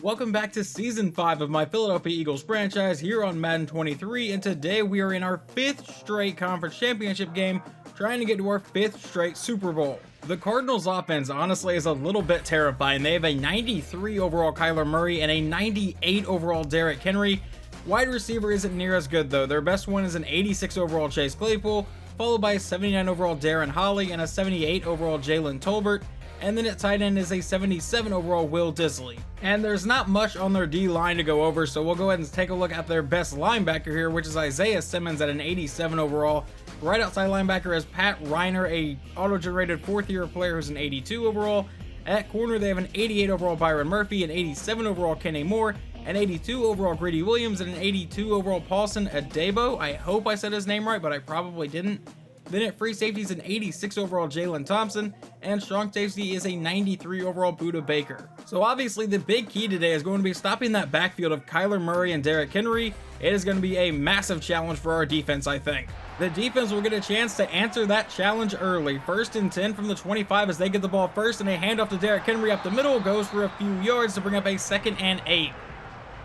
Welcome back to Season 5 of my Philadelphia Eagles franchise here on Madden 23, and today we are in our 5th straight conference championship game, trying to get to our 5th straight Super Bowl. The Cardinals offense honestly is a little bit terrifying. They have a 93 overall Kyler Murray and a 98 overall Derrick Henry. Wide receiver isn't near as good though. Their best one is an 86 overall Chase Claypool, followed by a 79 overall Darren Holly and a 78 overall Jalen Tolbert. And then at tight end is a 77 overall Will Dissly. And there's not much on their D-line to go over, so we'll go ahead and take a look at their best linebacker here, which is Isaiah Simmons at an 87 overall. Right outside linebacker is Pat Reiner, a auto-generated 4th-year player who's an 82 overall. At corner, they have an 88 overall Byron Murphy, an 87 overall Kenny Moore, an 82 overall Greedy Williams, and an 82 overall Paulson Adebo. I hope I said his name right, but I probably didn't. Then at free safety is an 86 overall Jalen Thompson, and strong safety is a 93 overall Budda Baker. So obviously the big key today is going to be stopping that backfield of Kyler Murray and Derrick Henry. It is going to be a massive challenge for our defense, I think. The defense will get a chance to answer that challenge early. 1st and 10 from the 25 as they get the ball first, and a handoff to Derrick Henry up the middle, goes for a few yards to bring up a 2nd and 8.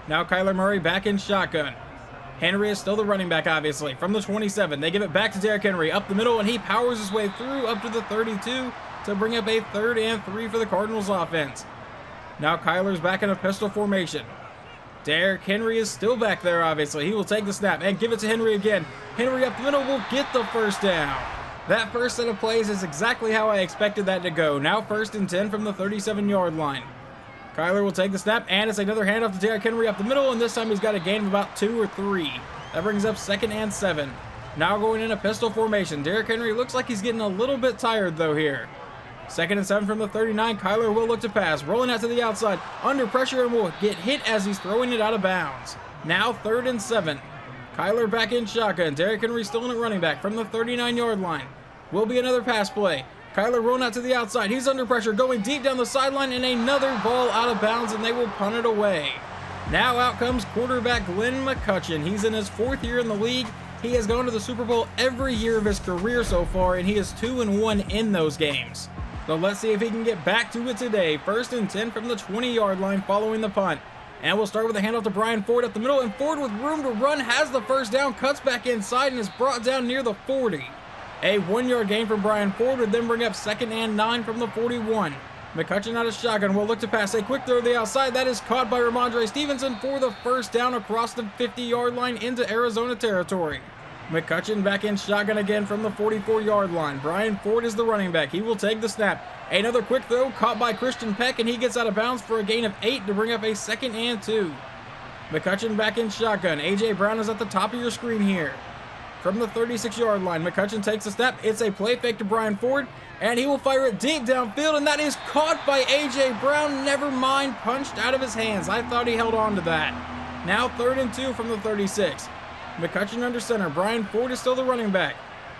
Now Kyler Murray back in shotgun. Henry is still the running back, obviously. From the 27, they give it back to Derrick Henry up the middle, and he powers his way through up to the 32 to bring up a 3rd and 3 for the Cardinals offense. Now Kyler's back in a pistol formation. Derrick Henry is still back there, obviously. He will take the snap and give it to Henry again. Henry up the middle will get the first down. That first set of plays is exactly how I expected that to go. Now 1st and 10 from the 37-yard line. Kyler will take the snap, and it's another handoff to Derrick Henry up the middle, and this time he's got a gain of about 2 or 3. That brings up 2nd and 7. Now going in a pistol formation. Derrick Henry looks like he's getting a little bit tired though here. 2nd and 7 from the 39. Kyler will look to pass, rolling out to the outside, under pressure, and will get hit as he's throwing it out of bounds. Now 3rd and 7. Kyler back in shotgun. Derrick Henry still in at running back from the 39-yard line. Will be another pass play. Kyler rolling out to the outside. He's under pressure, going deep down the sideline, and another ball out of bounds, and they will punt it away. Now out comes quarterback Glenn McCutcheon. He's in his 4th year in the league. He has gone to the Super Bowl every year of his career so far, and he is 2-1 in those games. So let's see if he can get back to it today. 1st and 10 from the 20-yard line following the punt. And we'll start with a handoff to Brian Ford up the middle, and Ford with room to run has the first down, cuts back inside, and is brought down near the 40. A 1-yard gain from Brian Ford would then bring up 2nd and 9 from the 41. McCutcheon out of shotgun will look to pass a quick throw to the outside. That is caught by Ramondre Stevenson for the first down across the 50-yard line into Arizona territory. McCutcheon back in shotgun again from the 44-yard line. Brian Ford is the running back. He will take the snap. Another quick throw caught by Christian Peck, and he gets out of bounds for a gain of 8 to bring up a 2nd and 2. McCutcheon back in shotgun. A.J. Brown is at the top of your screen here. From the 36-yard line, McCutcheon takes a step. It's a play fake to Brian Ford, and he will fire it deep downfield, and that is caught by A.J. Brown. Never mind, punched out of his hands. I thought he held on to that. Now 3rd and 2 from the 36. McCutcheon under center. Brian Ford is still the running back.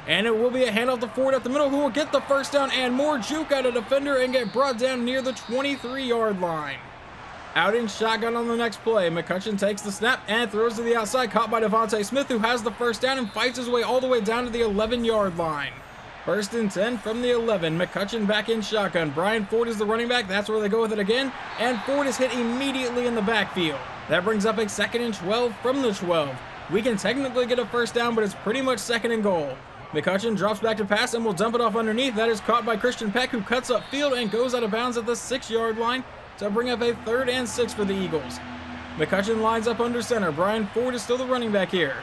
And it will be a handoff to Ford up the middle, who will get the first down and more juke out of defender and get brought down near the 23-yard line. Out in shotgun on the next play, McCutcheon takes the snap and throws to the outside, caught by Devontae Smith, who has the first down and fights his way all the way down to the 11-yard line. 1st and 10 from the 11, McCutcheon back in shotgun. Brian Ford is the running back, that's where they go with it again, and Ford is hit immediately in the backfield. That brings up a 2nd and 12 from the 12. We can technically get a first down, but it's pretty much 2nd and goal. McCutcheon drops back to pass and will dump it off underneath. That is caught by Christian Peck, who cuts up field and goes out of bounds at the 6-yard line to bring up a 3rd and 6 for the Eagles. McCutcheon lines up under center. Brian Ford is still the running back here.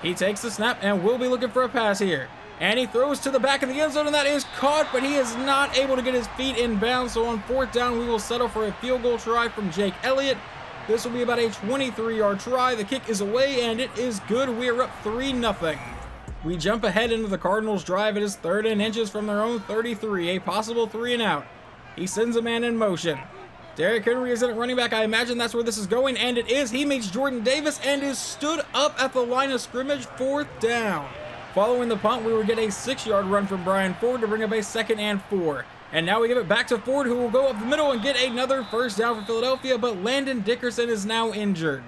He takes the snap and will be looking for a pass here. And he throws to the back of the end zone, and that is caught, but he is not able to get his feet in bounds. So on 4th down, we will settle for a field goal try from Jake Elliott. This will be about a 23-yard try. The kick is away, and it is good. We are up 3-0. We jump ahead into the Cardinals' drive. It is 3rd and inches from their own 33, a possible 3 and out. He sends a man in motion. Derrick Henry is in at running back. I imagine that's where this is going, and it is. He meets Jordan Davis and is stood up at the line of scrimmage. 4th down. Following the punt, we will get a 6-yard run from Brian Ford to bring up a 2nd and 4. And now we give it back to Ford, who will go up the middle and get another first down for Philadelphia, but Landon Dickerson is now injured.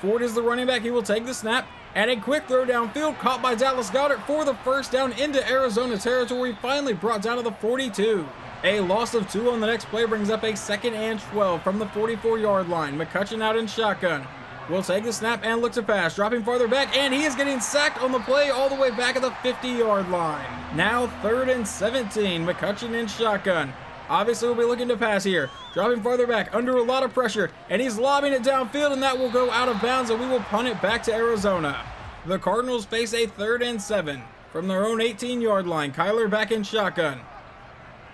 Ford is the running back. He will take the snap, and a quick throw downfield caught by Dallas Goedert for the first down into Arizona territory, finally brought down to the 42. A loss of 2 on the next play brings up a 2nd and 12 from the 44-yard line. McCutcheon out in shotgun. Will take the snap and look to pass, dropping farther back, and he is getting sacked on the play all the way back at the 50-yard line. Now 3rd and 17, McCutcheon in shotgun. Obviously, we'll be looking to pass here. Dropping farther back, under a lot of pressure, and he's lobbing it downfield, and that will go out of bounds, and we will punt it back to Arizona. The Cardinals face a 3rd and 7 from their own 18-yard line. Kyler back in shotgun.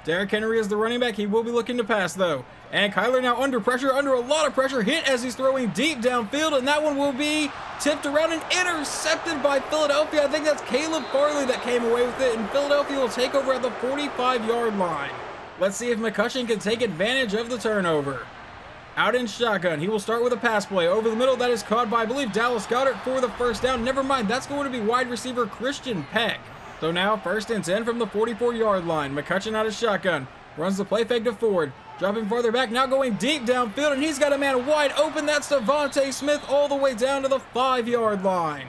Derrick Henry is the running back. He will be looking to pass, though. And Kyler now under pressure, under a lot of pressure, hit as he's throwing deep downfield, and that one will be tipped around and intercepted by Philadelphia. I think that's Caleb Farley that came away with it, and Philadelphia will take over at the 45-yard line. Let's see if McCutcheon can take advantage of the turnover. Out in shotgun, he will start with a pass play. Over the middle, that is caught by, I believe, Dallas Goedert for the first down. Never mind, that's going to be wide receiver Christian Peck. So now 1st and 10 from the 44-yard line. McCutcheon out of shotgun. Runs the play fake to Ford. Dropping farther back, now going deep downfield, and he's got a man wide open. That's Devontae Smith all the way down to the 5-yard line.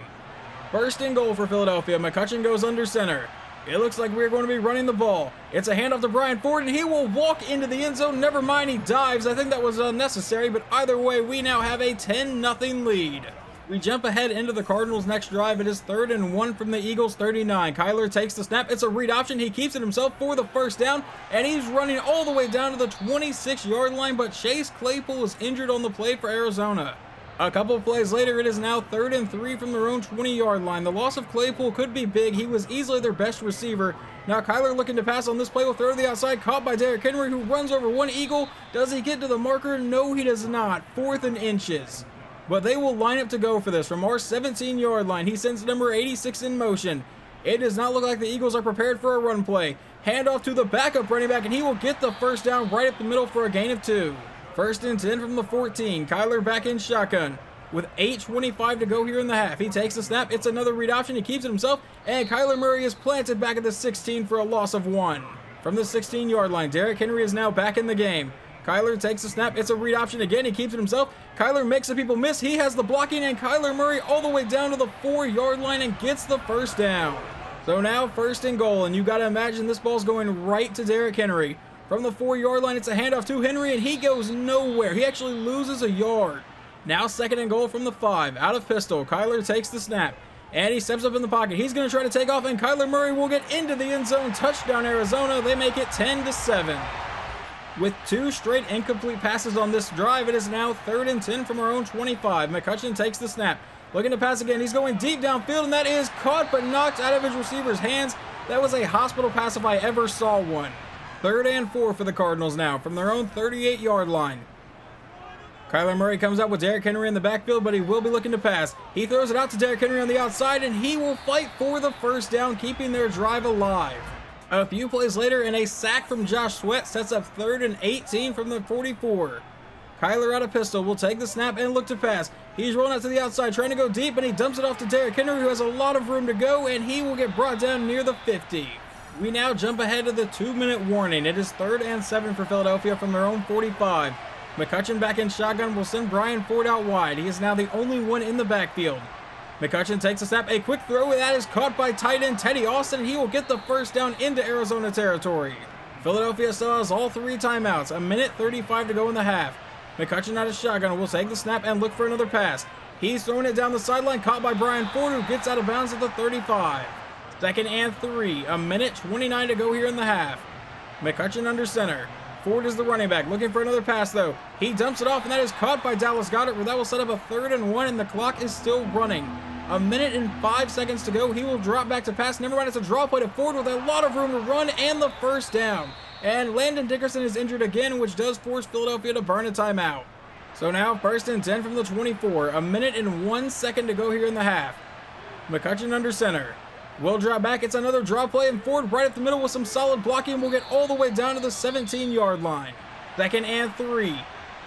1st and goal for Philadelphia. McCutcheon goes under center. It looks like we're going to be running the ball. It's a handoff to Brian Ford, and he will walk into the end zone. Never mind, he dives. I think that was unnecessary, but either way, we now have a 10-0 lead. We jump ahead into the Cardinals' next drive. It is 3rd and 1 from the Eagles' 39. Kyler takes the snap. It's a read option. He keeps it himself for the first down, and he's running all the way down to the 26-yard line, but Chase Claypool is injured on the play for Arizona. A couple of plays later, it is now 3rd and 3 from their own 20-yard line. The loss of Claypool could be big. He was easily their best receiver. Now Kyler looking to pass on this play will throw to the outside, caught by Derrick Henry, who runs over one Eagle. Does he get to the marker? No, he does not. 4th and inches. But they will line up to go for this from our 17-yard line. He sends number 86 in motion. It does not look like the Eagles are prepared for a run play. Handoff to the backup running back, and he will get the first down right up the middle for a gain of 2. 1st and 10 from the 14. Kyler back in shotgun. With 8:25 to go here in the half. He takes the snap. It's another read option. He keeps it himself. And Kyler Murray is planted back at the 16 for a loss of 1. From the 16-yard line, Derrick Henry is now back in the game. Kyler takes the snap. It's a read option again. He keeps it himself. Kyler makes the people miss. He has the blocking, and Kyler Murray all the way down to the 4-yard line and gets the first down. So now 1st and goal, and you got to imagine this ball's going right to Derrick Henry. From the 4-yard line, it's a handoff to Henry, and he goes nowhere. He actually loses a yard. Now 2nd and goal from the 5. Out of pistol, Kyler takes the snap, and he steps up in the pocket. He's going to try to take off, and Kyler Murray will get into the end zone. Touchdown, Arizona. They make it 10-7. With 2 straight incomplete passes on this drive, it is now 3rd and 10 from our own 25. McCutcheon takes the snap. Looking to pass again. He's going deep downfield, and that is caught but knocked out of his receiver's hands. That was a hospital pass if I ever saw one. 3rd and 4 for the Cardinals now from their own 38-yard line. Kyler Murray comes out with Derrick Henry in the backfield, but he will be looking to pass. He throws it out to Derrick Henry on the outside, and he will fight for the first down, keeping their drive alive. A few plays later, and a sack from Josh Sweat sets up 3rd and 18 from the 44. Kyler out of pistol will take the snap and look to pass. He's rolling out to the outside, trying to go deep, and he dumps it off to Derrick Henry, who has a lot of room to go, and he will get brought down near the 50. We now jump ahead to the 2-minute warning. It is 3rd and 7 for Philadelphia from their own 45. McCutcheon back in shotgun will send Brian Ford out wide. He is now the only one in the backfield. McCutcheon takes a snap, a quick throw, and that is caught by tight end Teddy Austin, and he will get the first down into Arizona territory. Philadelphia still has all 3 timeouts, 1:35 to go in the half. McCutcheon out of shotgun will take the snap and look for another pass. He's throwing it down the sideline, caught by Brian Ford, who gets out of bounds at the 35. 2nd and 3, 1:29 to go here in the half. McCutcheon under center. Ford is the running back, looking for another pass though. He dumps it off, and that is caught by Dallas Goedert, where that will set up a 3rd and 1, and the clock is still running. 1:05 to go. He will drop back to pass. Never mind, it's a draw play to Ford with a lot of room to run and the first down. And Landon Dickerson is injured again, which does force Philadelphia to burn a timeout. So now 1st and 10 from the 24. 1:01 to go here in the half. McCutcheon under center. Will drop back. It's another draw play, and Ford right at the middle with some solid blocking will get all the way down to the 17-yard line. 2nd and 3.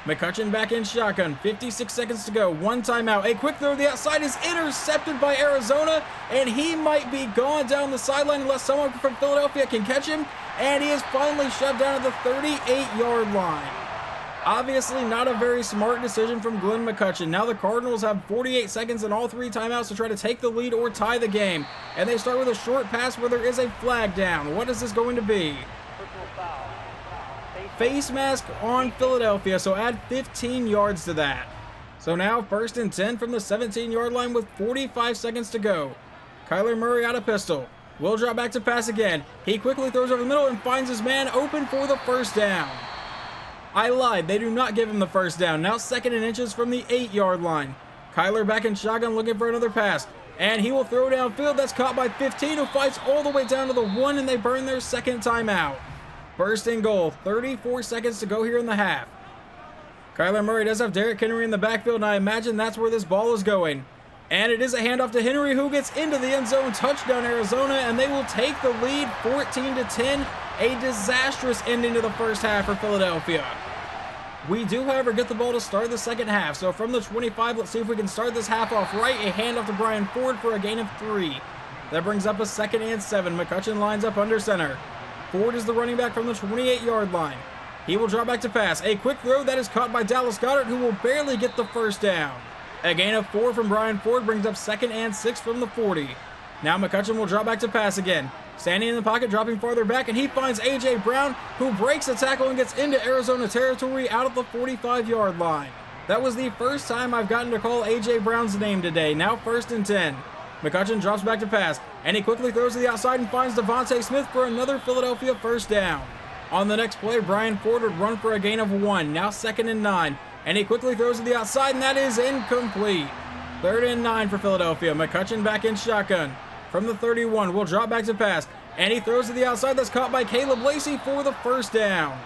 McCutcheon back in shotgun. 56 seconds to go. 1 timeout. A quick throw to the outside is intercepted by Arizona, and he might be gone down the sideline unless someone from Philadelphia can catch him, and he is finally shoved down to the 38-yard line. Obviously not a very smart decision from Glenn McCutcheon. Now the Cardinals have 48 seconds and all 3 timeouts to try to take the lead or tie the game. And they start with a short pass where there is a flag down. What is this going to be? face mask on Philadelphia, so add 15 yards to that. So now 1st and 10 from the 17-yard line with 45 seconds to go. Kyler Murray out of pistol. Will drop back to pass again. He quickly throws over the middle and finds his man open for the first down. I lied. They do not give him the first down. Now 2nd and inches from the 8-yard line. Kyler back in shotgun looking for another pass. And he will throw downfield. That's caught by 15, who fights all the way down to the 1, and they burn their 2nd timeout. 1st and goal. 34 seconds to go here in the half. Kyler Murray does have Derrick Henry in the backfield, and I imagine that's where this ball is going. And it is a handoff to Henry, who gets into the end zone. Touchdown Arizona, and they will take the lead 14-10. A disastrous ending to the first half for Philadelphia. We do, however, get the ball to start the second half. So from the 25, let's see if we can start this half off right. A handoff to Brian Ford for a gain of 3. That brings up a 2nd and 7. McCutcheon lines up under center. Ford is the running back from the 28-yard line. He will drop back to pass. A quick throw that is caught by Dallas Goedert, who will barely get the first down. A gain of 4 from Brian Ford brings up 2nd and 6 from the 40. Now McCutcheon will drop back to pass again. Standing in the pocket, dropping farther back, and he finds A.J. Brown, who breaks a tackle and gets into Arizona territory out of the 45-yard line. That was the first time I've gotten to call A.J. Brown's name today. Now 1st and 10. McCutcheon drops back to pass, and he quickly throws to the outside and finds Devontae Smith for another Philadelphia first down. On the next play, Brian Ford would run for a gain of 1. Now 2nd and 9. And he quickly throws to the outside, and that is incomplete. 3rd and 9 for Philadelphia. McCutcheon back in shotgun. From the 31, will drop back to pass. And he throws to the outside. That's caught by Caleb Lacey for the first down.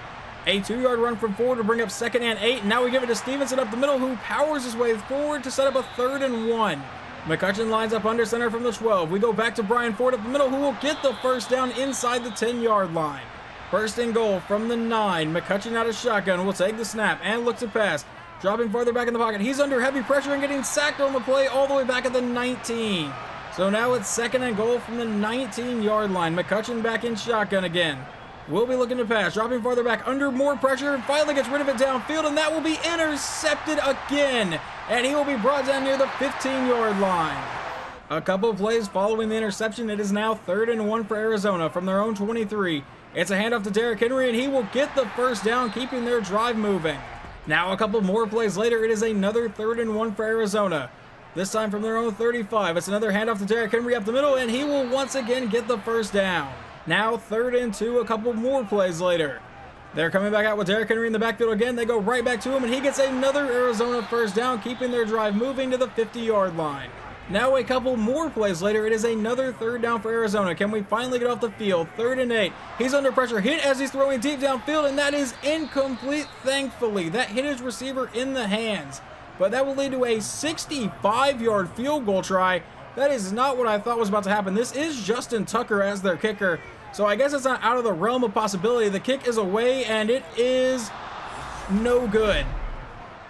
A 2-yard run from Ford to bring up 2nd and 8. And now we give it to Stevenson up the middle, who powers his way forward to set up a 3rd and 1. McCutcheon lines up under center from the 12. We go back to Brian Ford up the middle, who will get the first down inside the 10-yard line. 1st and goal from the 9. McCutcheon out of shotgun will take the snap and look to pass. Dropping farther back in the pocket. He's under heavy pressure and getting sacked on the play all the way back at the 19. So now it's 2nd and goal from the 19-yard line. McCutcheon back in shotgun again. Will be looking to pass. Dropping farther back under more pressure and finally gets rid of it downfield, and that will be intercepted again. And he will be brought down near the 15-yard line. A couple of plays following the interception, it is now 3rd and 1 for Arizona from their own 23. It's a handoff to Derrick Henry, and he will get the first down, keeping their drive moving. Now a couple more plays later, it is another 3rd and 1 for Arizona. This time from their own 35. It's another handoff to Derrick Henry up the middle, and he will once again get the first down. Now 3rd and 2, a couple more plays later. They're coming back out with Derrick Henry in the backfield again. They go right back to him, and he gets another Arizona first down, keeping their drive moving to the 50-yard line. Now a couple more plays later, it is another 3rd down for Arizona. Can we finally get off the field? 3rd and 8. He's under pressure, hit as he's throwing deep downfield, and that is incomplete, thankfully. That hit his receiver in the hands. But that will lead to a 65-yard field goal try. That is not what I thought was about to happen. This is Justin Tucker as their kicker, so I guess it's not out of the realm of possibility. The kick is away, and it is no good.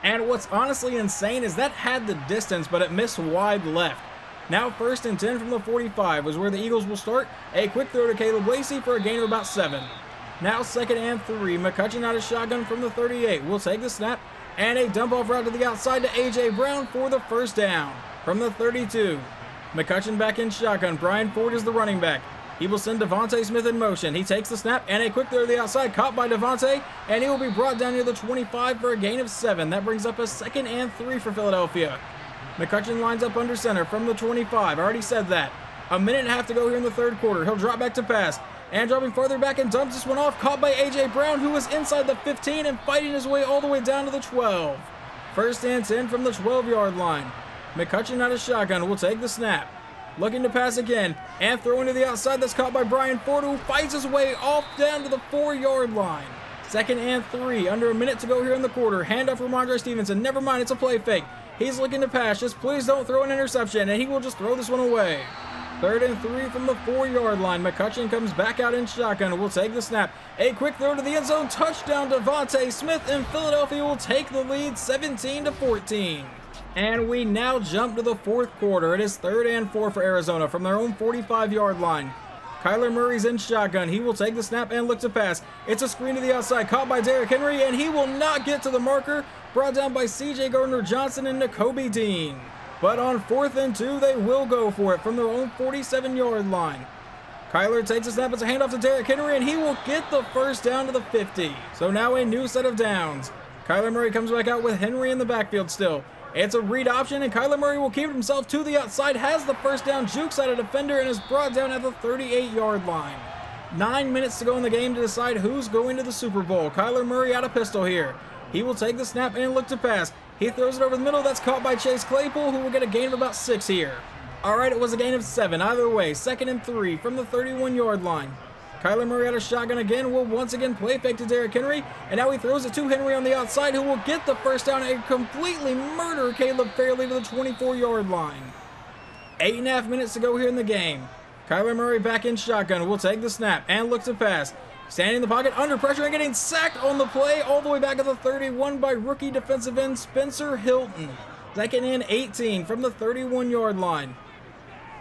And what's honestly insane is that had the distance, but it missed wide left. Now 1st and 10 from the 45 is where the Eagles will start. A quick throw to Caleb Lacey for a gain of about 7. Now 2nd and 3. McCutcheon out of shotgun from the 38. Will take the snap. And a dump-off route to the outside to A.J. Brown for the first down. From the 32, McCutcheon back in shotgun. Brian Ford is the running back. He will send Devontae Smith in motion. He takes the snap, and a quick throw to the outside, caught by Devontae, and he will be brought down near the 25 for a gain of 7. That brings up a 2nd and 3 for Philadelphia. McCutcheon lines up under center from the 25. I already said that. A minute and a half to go here in the 3rd quarter. He'll drop back to pass. And dropping farther back and dumps this one off, caught by A.J. Brown, who was inside the 15 and fighting his way all the way down to the 12. 1st and 10 from the 12-yard line. McCutcheon out of shotgun will take the snap. Looking to pass again, and throwing to the outside. That's caught by Brian Ford, who fights his way off down to the 4-yard line. 2nd and 3, under a minute to go here in the quarter. Handoff from Andre Stevenson. Never mind, it's a play fake. He's looking to pass. Just please don't throw an interception, and he will just throw this one away. 3rd and 3 from the 4-yard line. McCutcheon comes back out in shotgun and will take the snap. A quick throw to the end zone. Touchdown Devontae Smith, and Philadelphia will take the lead 17-14. And we now jump to the 4th quarter. It is 3rd and 4 for Arizona from their own 45-yard line. Kyler Murray's in shotgun. He will take the snap and look to pass. It's a screen to the outside, caught by Derrick Henry, and he will not get to the marker. Brought down by C.J. Gardner-Johnson and Nakobe Dean. But on 4th and 2, they will go for it from their own 47-yard line. Kyler takes a snap, it's a handoff to Derrick Henry, and he will get the first down to the 50. So now a new set of downs. Kyler Murray comes back out with Henry in the backfield still. It's a read option, and Kyler Murray will keep himself to the outside, has the first down, jukes out a defender, and is brought down at the 38-yard line. 9 minutes to go in the game to decide who's going to the Super Bowl. Kyler Murray out of pistol here. He will take the snap and look to pass. He throws it over the middle. That's caught by Chase Claypool, who will get a gain of about 6 here. All right, it was a gain of 7. Either way, 2nd and 3 from the 31-yard line. Kyler Murray out of shotgun again, will once again play fake to Derrick Henry, and now he throws it to Henry on the outside, who will get the first down and completely murder Caleb Fairley to the 24-yard line. 8.5 minutes to go here in the game. Kyler Murray back in shotgun, will take the snap and look to pass. Standing in the pocket, under pressure, and getting sacked on the play all the way back at the 31 by rookie defensive end Spencer Hilton. 2nd and 18 from the 31-yard line.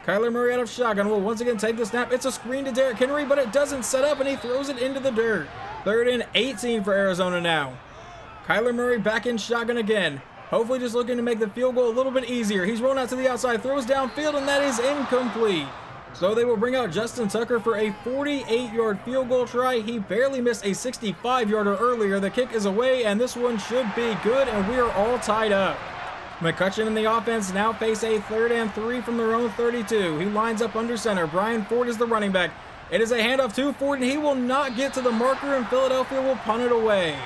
Kyler Murray out of shotgun will once again take the snap. It's a screen to Derrick Henry, but it doesn't set up, and he throws it into the dirt. 3rd and 18 for Arizona now. Kyler Murray back in shotgun again. Hopefully just looking to make the field goal a little bit easier. He's rolling out to the outside, throws downfield, and that is incomplete. So they will bring out Justin Tucker for a 48-yard field goal try. He barely missed a 65-yarder earlier. The kick is away, and this one should be good, and we are all tied up. McCutcheon and the offense now face a 3rd and 3 from their own 32. He lines up under center. Brian Ford is the running back. It is a handoff to Ford, and he will not get to the marker, and Philadelphia will punt it away.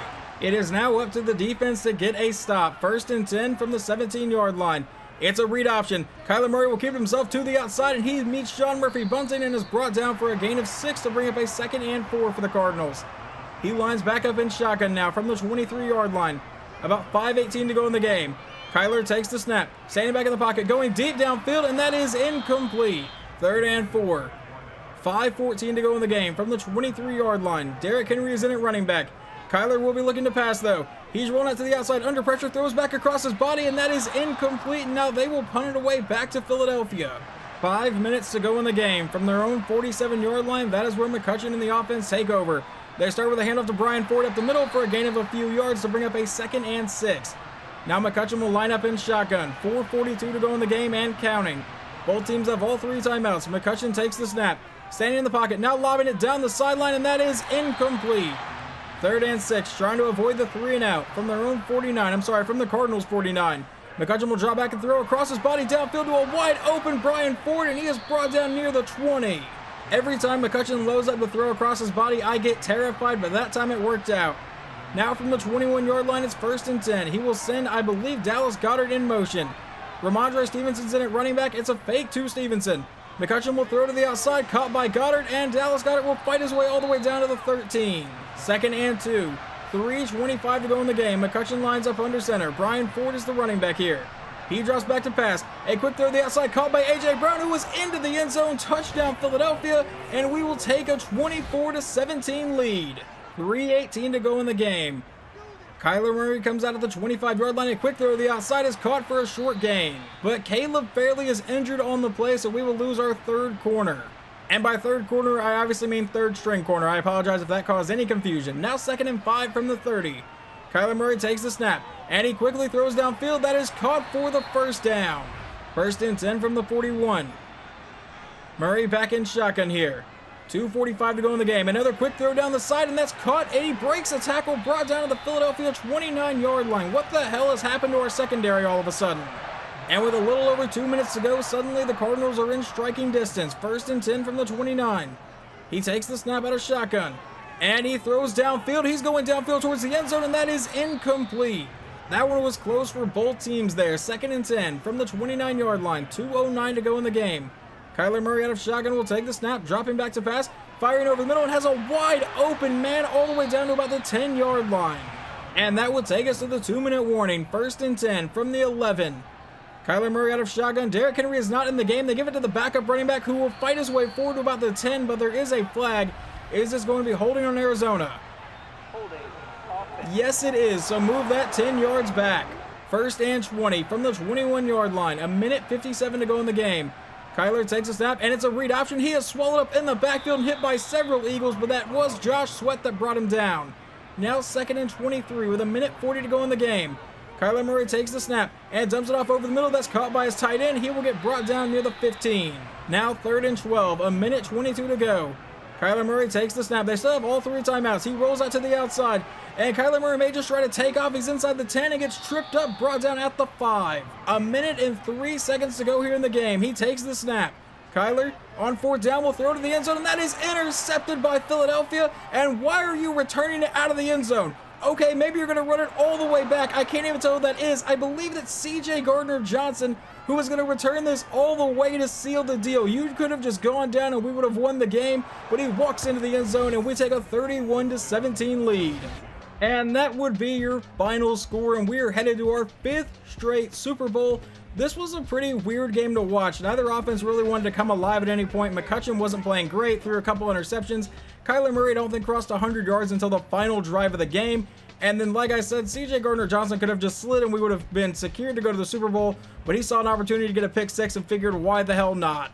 It is now up to the defense to get a stop. 1st and 10 from the 17-yard line. It's a read option. Kyler Murray will keep himself to the outside, and he meets Sean Murphy Bunting and is brought down for a gain of 6 to bring up a 2nd and 4 for the Cardinals. He lines back up in shotgun now from the 23-yard line. About 5:18 to go in the game. Kyler takes the snap, standing back in the pocket, going deep downfield, and that is incomplete. 3rd and 4. 5:14 to go in the game from the 23-yard line. Derrick Henry is in at running back. Kyler will be looking to pass, though. He's rolling out to the outside, under pressure, throws back across his body, and that is incomplete. Now they will punt it away back to Philadelphia. 5 minutes to go in the game. From their own 47-yard line, that is where McCutcheon and the offense take over. They start with a handoff to Brian Ford up the middle for a gain of a few yards to bring up a 2nd and 6. Now McCutcheon will line up in shotgun. 4:42 to go in the game and counting. Both teams have all 3 timeouts. McCutcheon takes the snap, standing in the pocket, now lobbing it down the sideline, and that is incomplete. 3rd and 6, trying to avoid the 3 and out from their own 49. From the Cardinals 49. McCutcheon will drop back and throw across his body downfield to a wide open Brian Ford, and he is brought down near the 20. Every time McCutcheon loads up to throw across his body, I get terrified, but that time it worked out. Now from the 21-yard line, it's 1st and 10. He will send, I believe, Dallas Goedert in motion. Ramondre Stevenson's in at running back. It's a fake to Stevenson. McCutcheon will throw to the outside, caught by Goedert, and Dallas Goedert will fight his way all the way down to the 13. 2nd and 2. 3:25 to go in the game. McCutcheon lines up under center. Brian Ford is the running back here. He drops back to pass. A quick throw to the outside, caught by A.J. Brown, who was into the end zone. Touchdown Philadelphia, and we will take a 24-17 lead. 3:18 to go in the game. Kyler Murray comes out at the 25-yard line. A quick throw to the outside is caught for a short gain. But Caleb Fairley is injured on the play, so we will lose our 3rd corner. And by 3rd corner, I obviously mean 3rd string corner. I apologize if that caused any confusion. Now 2nd and 5 from the 30. Kyler Murray takes the snap, and he quickly throws downfield. That is caught for the first down. 1st and 10 from the 41. Murray back in shotgun here. 2:45 to go in the game. Another quick throw down the side, and that's caught, and he breaks a tackle, brought down to the Philadelphia 29-yard line. What the hell has happened to our secondary all of a sudden? And with a little over 2 minutes to go, suddenly the Cardinals are in striking distance. 1st and 10 from the 29. He takes the snap out of shotgun, and he throws downfield. He's going downfield towards the end zone, and that is incomplete. That one was close for both teams there. 2nd and 10 from the 29-yard line. 2:09 to go in the game. Kyler Murray out of shotgun will take the snap, dropping back to pass, firing over the middle, and has a wide open man all the way down to about the 10-yard line. And that will take us to the 2-minute warning. 1st and 10 from the 11. Kyler Murray out of shotgun. Derrick Henry is not in the game. They give it to the backup running back, who will fight his way forward to about the 10, but there is a flag. Is this going to be holding on Arizona? Yes, it is. So move that 10 yards back. 1st and 20 from the 21-yard line. 1:57 to go in the game. Kyler takes a snap, and it's a read option. He is swallowed up in the backfield and hit by several Eagles, but that was Josh Sweat that brought him down. Now 2nd and 23 with 1:40 to go in the game. Kyler Murray takes the snap and dumps it off over the middle. That's caught by his tight end. He will get brought down near the 15. Now 3rd and 12, a minute 22 to go. Kyler Murray takes the snap. They still have all 3 timeouts. He rolls out to the outside, and Kyler Murray may just try to take off. He's inside the 10 and gets tripped up, brought down at the 5. A minute and 3 seconds to go here in the game. He takes the snap. Kyler, on 4th down, will throw to the end zone, and that is intercepted by Philadelphia. And why are you returning it out of the end zone? Okay, maybe you're going to run it all the way back. I can't even tell who that is. I believe that's C.J. Gardner-Johnson, who is going to return this all the way to seal the deal. You could have just gone down and we would have won the game, but he walks into the end zone and we take a 31-17 lead. And that would be your final score, and we are headed to our 5th straight Super Bowl. This was a pretty weird game to watch. Neither offense really wanted to come alive at any point. McCutcheon wasn't playing great, threw a couple interceptions. Kyler Murray, I don't think, crossed 100 yards until the final drive of the game. And then, like I said, C.J. Gardner-Johnson could have just slid and we would have been secured to go to the Super Bowl, but he saw an opportunity to get a pick 6 and figured, why the hell not?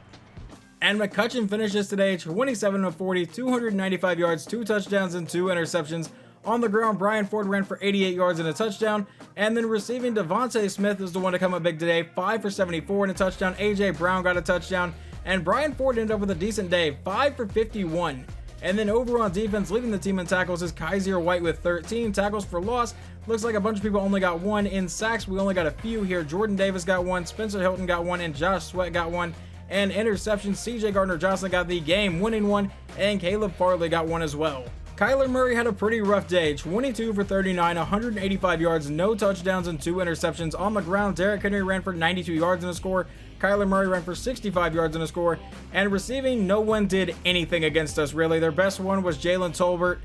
And McCutcheon finishes today 27 of 40, 295 yards, 2 touchdowns, and 2 interceptions. On the ground, Brian Ford ran for 88 yards and a touchdown. And then receiving, Devontae Smith is the one to come up big today, 5 for 74 and a touchdown. A.J. Brown got a touchdown. And Brian Ford ended up with a decent day, 5 for 51. And then over on defense, leading the team in tackles is Kaiser White with 13 tackles for loss. Looks like a bunch of people only got 1. In sacks, we only got a few here. Jordan Davis got 1, Spencer Hilton got 1, and Josh Sweat got 1. And interceptions, C.J. Gardner-Johnson got the game-winning 1, and Caleb Farley got 1 as well. Kyler Murray had a pretty rough day, 22 for 39, 185 yards, no touchdowns, and 2 interceptions. On the ground, Derrick Henry ran for 92 yards in a score. Kyler Murray ran for 65 yards in a score. And receiving, no one did anything against us, really. Their best one was Jalen Tolbert,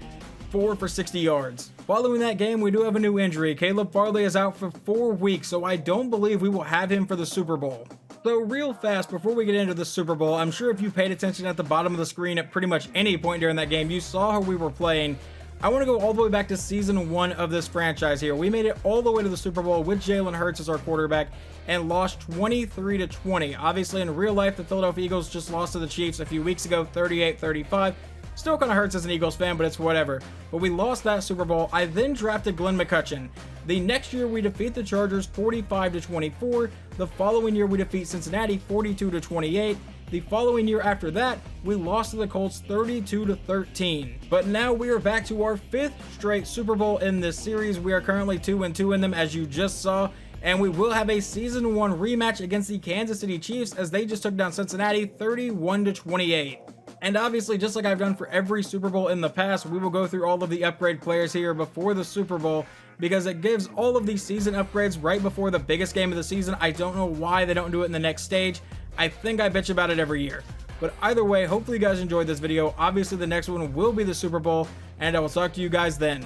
4 for 60 yards. Following that game, we do have a new injury. Caleb Farley is out for 4 weeks, so I don't believe we will have him for the Super Bowl. So real fast, before we get into the Super Bowl, I'm sure if you paid attention at the bottom of the screen at pretty much any point during that game, you saw how we were playing. I want to go all the way back to season 1 of this franchise here. We made it all the way to the Super Bowl with Jalen Hurts as our quarterback and lost 23-20. Obviously, in real life, the Philadelphia Eagles just lost to the Chiefs a few weeks ago, 38-35. Still kind of hurts as an Eagles fan, but it's whatever. But we lost that Super Bowl. I then drafted Glenn McCutcheon. The next year, we defeat the Chargers 45-24. The following year, we defeat Cincinnati 42-28. The following year after that, we lost to the Colts 32-13. But now we are back to our 5th straight Super Bowl in this series. We are currently 2-2 in them, as you just saw. And we will have a Season 1 rematch against the Kansas City Chiefs, as they just took down Cincinnati 31-28. And obviously, just like I've done for every Super Bowl in the past, we will go through all of the upgrade players here before the Super Bowl, because it gives all of these season upgrades right before the biggest game of the season. I don't know why they don't do it in the next stage. I think I bitch about it every year. But either way, hopefully you guys enjoyed this video. Obviously, the next one will be the Super Bowl, and I will talk to you guys then.